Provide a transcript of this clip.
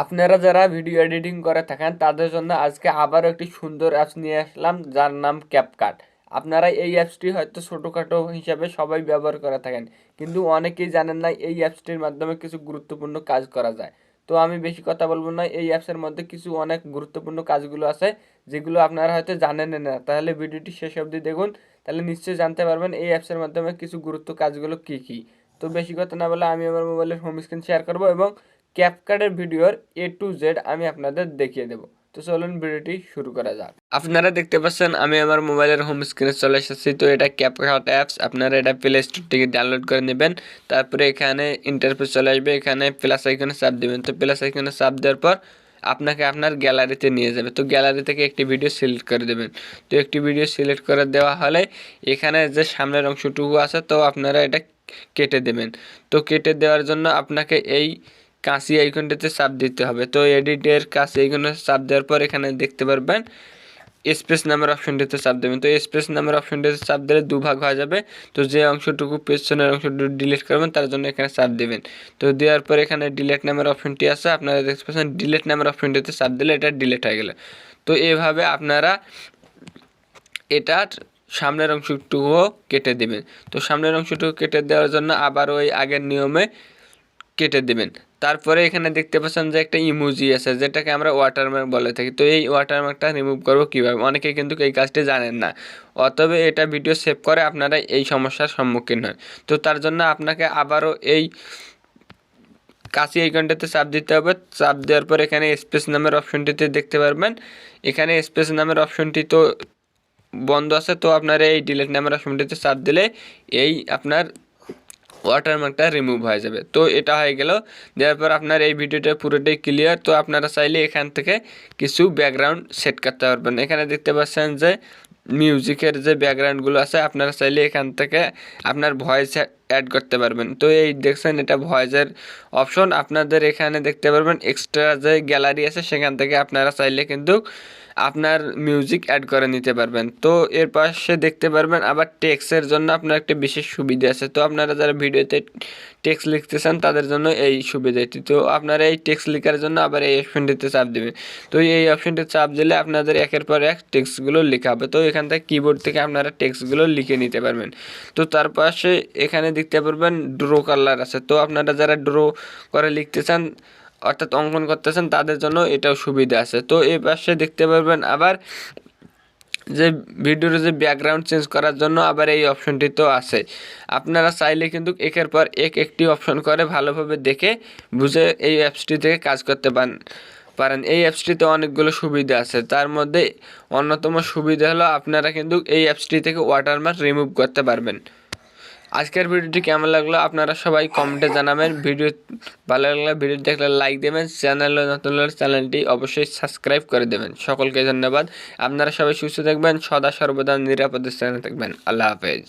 আপনারা যারা video editing করে থাকেন তাদের জন্য আজকে আবারও একটি সুন্দর অ্যাপস নিয়ে আসলাম যার নাম ক্যাপকাট। আপনারা এই অ্যাপসটি হয়তো ছোটোখাটো হিসাবে সবাই ব্যবহার করে থাকেন, কিন্তু অনেকেই জানেন না এই অ্যাপসটির মাধ্যমে কিছু গুরুত্বপূর্ণ কাজ করা যায়। তো আমি বেশি কথা বলবো না, এই অ্যাপসের মধ্যে কিছু অনেক গুরুত্বপূর্ণ কাজগুলো আছে যেগুলো আপনারা হয়তো জানেন না। তাহলে ভিডিওটি শেষ অবধি দেখুন, তাহলে নিশ্চয়ই জানতে পারবেন এই অ্যাপসের মাধ্যমে কিছু গুরুত্ব কাজগুলো কী কী। তো বেশি কথা না বলে আমি আমার মোবাইলের হোম স্ক্রিন শেয়ার করবো এবং ক্যাপকাটের ভিডিওর A to Z আমি আপনাদের দেখিয়ে দেবো। তো চলুন ভিডিওটি শুরু করা যাক। আপনারা দেখতে পাচ্ছেন আমি আমার মোবাইলের হোম স্ক্রিনে চলে এসেছি। তো এটা ক্যাপকাট অ্যাপস, আপনারা এটা প্লে স্টোর থেকে ডাউনলোড করে নেবেন। তারপরে এখানে ইন্টারফেস চলে আসবে, এখানে প্লাস আইকনে চাপ দেবেন। তো প্লাস আইকনে চাপ দেওয়ার পর আপনাকে আপনার গ্যালারিতে নিয়ে যাবে। তো গ্যালারি থেকে একটি ভিডিও সিলেক্ট করে দেবেন। তো একটি ভিডিও সিলেক্ট করে দেওয়া হলে এখানে যে সামনের অংশটুকু আছে তো আপনারা এটা কেটে দেবেন। তো কেটে দেওয়ার জন্য আপনাকে এই কাঁচি আইকনটিতে চাপ দিতে হবে। তো এডিটের কাঁচি আইকনে চাপ দেওয়ার পর এখানে দেখতে পারবেন স্পেস নামের অপশনটিতে চাপ দেবেন। তো স্পেস নামের অপশনটিতে চাপ দিলে দুভাগ হয়ে যাবে। তো যে অংশটুকু পেছনের অংশটুকু ডিলিট করবেন তার জন্য এখানে চাপ দেবেন। তো দেওয়ার পর এখানে ডিলিট নামের অপশনটি আছে, আপনারা দেখতে পাচ্ছেন ডিলিট নামের অপশনটিতে চাপ দিলে এটা ডিলিট হয়ে গেল। তো এভাবে আপনারা এটার সামনের অংশটুকুও কেটে দেবেন। তো সামনের অংশটুকু কেটে দেওয়ার জন্য আবার ওই আগের নিয়মে কেটে দেবেন। তারপরে এখানে দেখতে পাচ্ছেন যে একটা ইমোজি আছে যেটাকে আমরা ওয়াটারমার্ক বলে থাকি। তো এই ওয়াটারমার্কটা রিমুভ করবো কীভাবে, অনেকে কিন্তু এই কাজটি জানেন না, অতএব এটা ভিডিও সেভ করে আপনারা এই সমস্যার সম্মুখীন হয়। তো তার জন্য আপনাকে আবারও এই কাঁচি আইকনটাতে চাপ দিতে হবে। চাপ দেওয়ার পর এখানে স্পেস নামের অপশনটিতে দেখতে পারবেন, এখানে স্পেস নামের অপশনটি তো বন্ধ আছে। তো আপনারা এই ডিলিট নামের অপশনটিতে চাপ দিলে এই আপনার ওয়াটারমার্কটা রিমুভ হয়ে যাবে। তো এটা হয়ে গেল। দেওয়ার পর আপনার এই ভিডিওটা পুরোটাই ক্লিয়ার। তো আপনারা চাইলে এখান থেকে কিছু ব্যাকগ্রাউন্ড সেট করতে পারবেন। এখানে দেখতে পাচ্ছেন যে মিউজিকের যে ব্যাকগ্রাউন্ডগুলো আছে আপনারা চাইলে এখান থেকে আপনার ভয়েস অ্যাড করতে পারবেন। তো এই দেখছেন এটা ভয়েসের অপশন, আপনাদের এখানে দেখতে পারবেন এক্সট্রা যে গ্যালারি আছে সেখান থেকে আপনারা চাইলে কিন্তু আপনার মিউজিক অ্যাড করে নিতে পারবেন। তো এর পাশে দেখতে পারবেন আবার টেক্সটের জন্য আপনার একটা বিশেষ সুবিধা আছে। তো আপনারা যারা ভিডিওতে টেক্সট লিখতে চান তাদের জন্য এই সুবিধাটি। তো আপনারা এই টেক্সট লেখার জন্য আবার এই অপশনটিতে চাপ দেবেন। তো এই অপশনটিতে চাপ দিলে আপনাদের একের পর এক টেক্সটগুলো লেখা হবে। তো এখান থেকে কিবোর্ড থেকে আপনারা টেক্সটগুলো লিখে নিতে পারবেন। তো তার পাশে এখানে দেখতে পারবেন ড্র কালার আছে। তো আপনারা যারা ড্র করে লিখতে চান অর্থাৎ অঙ্কন করতেছেন তাদের জন্য এটাও সুবিধা আছে। তো এই পাশে দেখতে পারবেন আবার যে ভিডিওর যে ব্যাকগ্রাউন্ড চেঞ্জ করার জন্য আবার এই অপশনটি তো আছে। আপনারা চাইলে কিন্তু একের পর একটি অপশন করে ভালোভাবে দেখে বুঝে এই অ্যাপসটি থেকে কাজ করতে পারেন। এই অ্যাপসটিতে অনেকগুলো সুবিধা আছে, তার মধ্যে অন্যতম সুবিধা হলো আপনারা কিন্তু এই অ্যাপসটি থেকে ওয়াটারমার্ক রিমুভ করতে পারবেন। আজকের ভিডিওটি কেমন লাগলো আপনারা সবাই কমেন্টে জানাবেন। ভিডিও ভালো লাগলে ভিডিও দেখলে লাইক দেবেন, চ্যানেলে নতুন হলে চ্যানেলটি অবশ্যই সাবস্ক্রাইব করে দেবেন। সকলকে ধন্যবাদ। আপনারা সবাই সুস্থ থাকবেন, সদা সর্বদা নিরাপদে স্থানে থাকবেন। আল্লাহ হাফেজ।